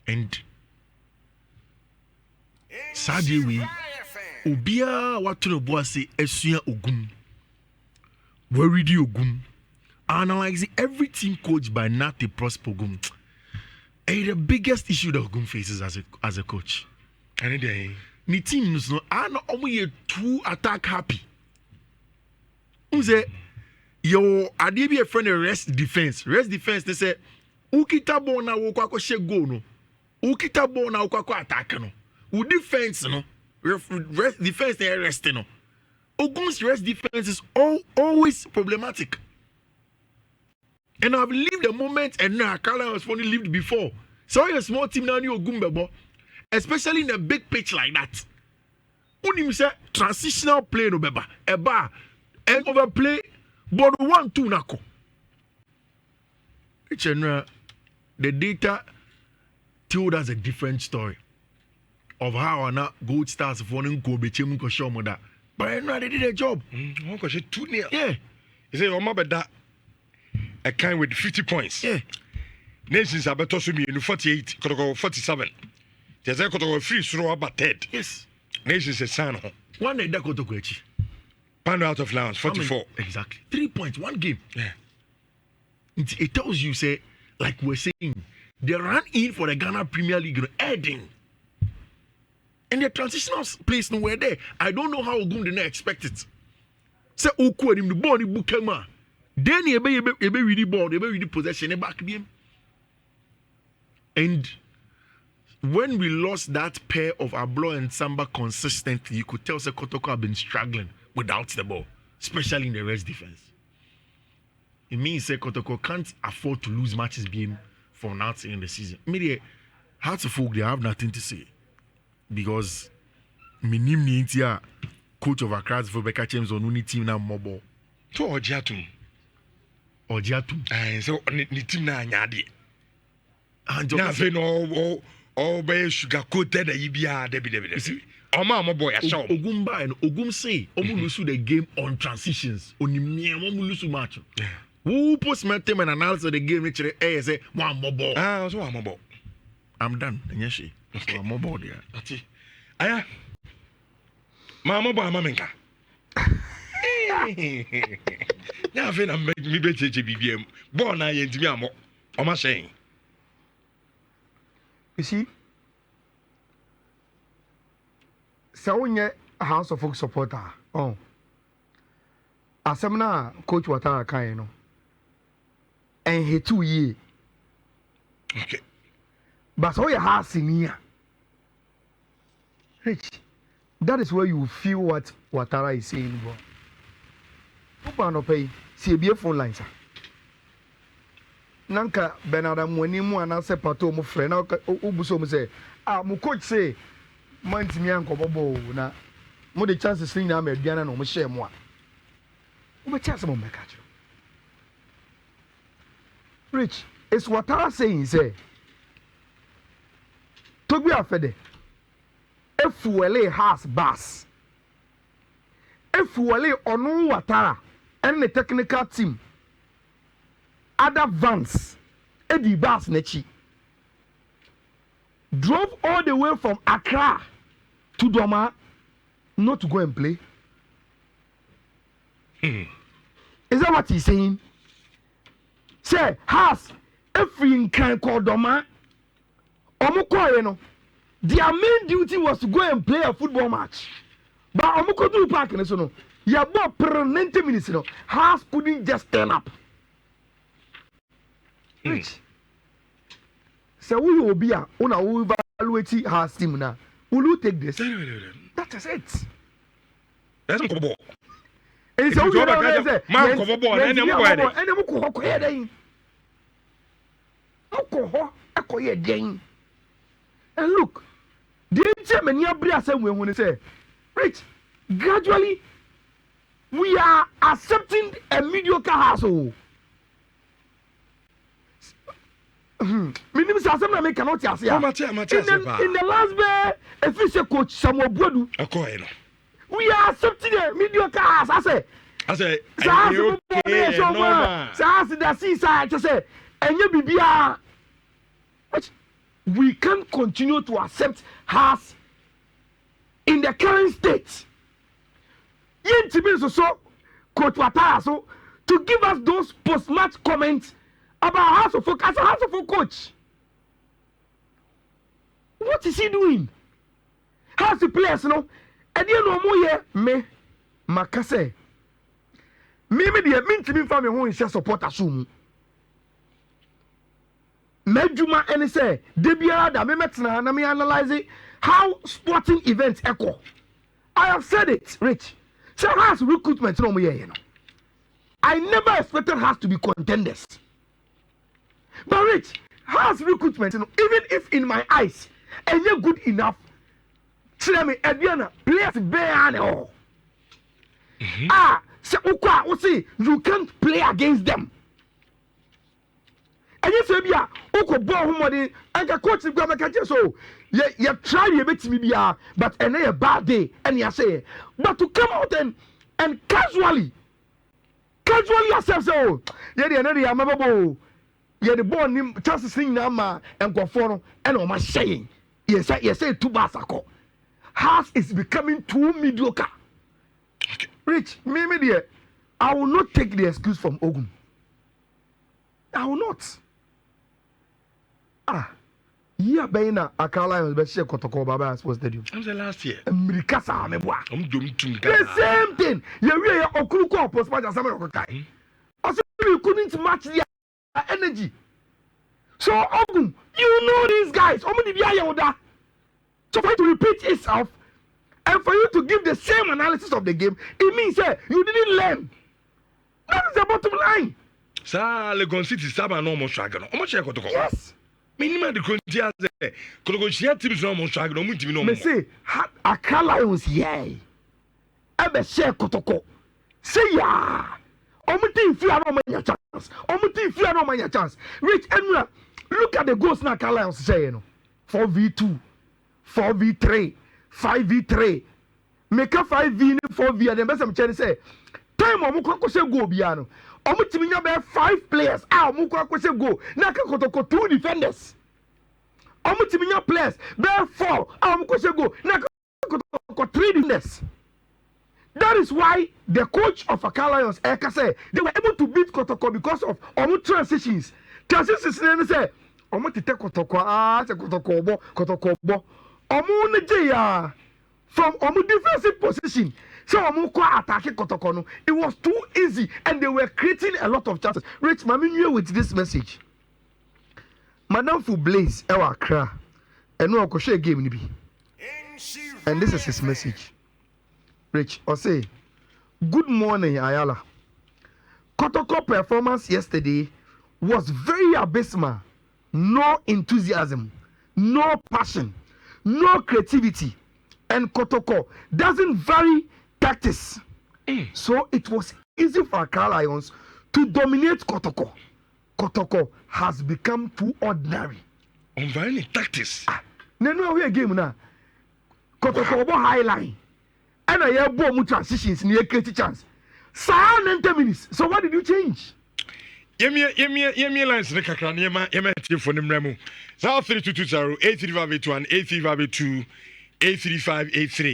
And Sadia we Ubia what to the boss say Esuya Ogum. Where read Ogum? Analyzing every team coached by Nate Prosper Ogum. And the biggest issue that Ogum faces as a coach. And then the team is not only too attack happy. Who say your idea a friend rest defense. Rest defense they say ukita ball na wo she go no. Ukita ball na wo attack no. U defense no. Rest defense they rest no. Ogum's rest defense is always problematic. And I've lived the moment and now Accra was only lived before. So a small team now you Ogum bebo. Especially in a big pitch like that. Unim say transitional play no beba. Eba and overplay but 1-2 nako. The data told us a different story of how our gold stars for go be chemu ko show mo that. But they did a job. One ko 2-0. Yeah. You say o ma be that a kind with 50 points. Yeah. Nations abeto so me 48, kotoko 47. There's a kotoko free throw about 3rd. Yes. Nations is san ho. One day that kotoko echi. Pound out of lounge 44. Exactly. 3 points, one game. Yeah. It tells you, say, like we're saying, they ran in for the Ghana Premier League, heading. And the transitional place nowhere there. I don't know how Ogum did not expect it. Say, Oku him the ball, the Bukema. Then he be really ball, he be really possession, back game. And when we lost that pair of Ablo and Samba consistently, you could tell say Kotoko have been struggling without the ball, especially in the rest defense. It means that Kotoko can't afford to lose matches being for now in the season. Maybe Hearts of Folk, they have nothing to say. Because Minim Nintia, coach of Accra for Becca James on only team now mobile. To Ojiatum. Ojiatum. So ni team na nyadi. And na fe no all be sugar coated the ibia debi. Oma boy a show. Ogumba and Ogum say omu lose the game on transitions. Onimia omu lose match. Who post my team and announce the game actually say one more ball. So one more ball. I'm done. Nyeshi. So one more ball there. That's it. Aya. Mama boy mamenka. Na fe na me be cheche bibiem. Ball na ye ntimi amo. Oma shen. You see, so when you a House of Folk supporter, asemna coach Watara kan no, and he 2 years. Okay. But so you have senior. Rich, that is where you feel what Watara is saying. Open up pay, see a phone line, sir. Nanka Benada Mwenimu and I say Pato mo friend Ubuso say mo coach say month me uncle Bobo na mo the chance to sing na Mediana no mo share mo. Mo chance mo make catch. Rich, it's what I saying say. To be afede. If wele has bass. If wele onu Watara and the technical team other vans, Eddie Bass Nechi, drove all the way from Accra to Doma not to go and play. Is that what he's saying? Say, has every can call Doma, Omuko, their main duty was to go and play a football match. But Omuko do park in so you about 90 minutes, has couldn't just turn up. Rich. So we will be on our evaluate her team now. Will you take this? That is it. That's a ball. And so you know, man, cover ball, and look, the German Yabria said when they say, Rich, gradually we are accepting a mediocre household. Minimum Sasam make cannot say. In the last day, a fisher coach Samuel Bodu. We are accepting a mediocre house. I say, Sas the seaside to say, and you be what? we can't continue to accept Hearts in the current state. So Coach Wataya so to give us those post-match comments about House of Folk as a House of Folk coach. What is he doing? How's the players, no? And you know more me makase. Me the mean to me from me who is support assume. Medjuma and say debia da me metna na me analyze how sporting events echo. I have said it, Rich. So has recruitment no more, you know. I never expected has to be contenders. But Rich, has recruitment, you know, even if in my eyes, and you're good enough, tell me, Adriana, players bear all. So you can't play against them. And you say, yeah, Oko Bohumodi, and the coach is going to catch you. So, you try your bit to me, but a bad day, and you say, but to come out and casually yourself, so, yeah, the another Yamabo, yeah, the born chances thing now, and go for and on my saying, yes, say 2 bars. House is becoming too mediocre. Rich, me, dear, I will not take the excuse from Ogum. I will not. Yeah, Baina, Accra Lions, but she Kotoko Baba Sports Stadium. I'm the last year. Americasa, the The same thing. You really are Okuluko post match as a Kai. Also, you couldn't match their energy. So, Ogum, you know these guys. So, for you to repeat itself and for you to give the same analysis of the game, it means you didn't learn. That is the bottom line. Sir, Legon City, Saba, no more Shagan. How much I got to go? Yes. Minimum the Contia, Kologosia teams no more Shagan, no Munti, no more. Say, Accra Lions, yay. Ebe share Kotoko. Say, ya. Omuti if you are no man chance. Omuti if you are no man chance. Rich Enra, look at the goals now, Accra Lions say, you know. 4v2, 4v3, 5v3. Make a 5v, 4v, and then best I'm trying to say, time Omuko say go biano. Omutiminya be 5 players. Omuko say go. Naka Kotoko 2 defenders. Omutiminya players be 4. Omuko say go. Naka Kotoko 3 defenders. That is why the coach of Accra Lions, Eka say, they were able to beat Kotoko because of Omu transitions. Transitions say, Omu tite Kotoko, say Kotoko bo. Omu neje from Omu defensive position. So attacking Kotoko, it was too easy and they were creating a lot of chances. Rich, Mami with this message. Madam Fu Blaze, Ewa Accra, and no share game nibi. And this is his message. Rich, or say, good morning, Ayala. Kotoko performance yesterday was very abysmal. No enthusiasm, no passion, no creativity, and Kotoko doesn't vary tactics. So it was easy for Accra Lions to dominate Kotoko. Kotoko has become too ordinary. On varying tactics. No we game now. Kotoko bo high line. And I have more transitions near creative chance. 90 minutes. So what did you change? Yemi lines the Kakran Yema for Nimremu. 3220 83581 83582 83583.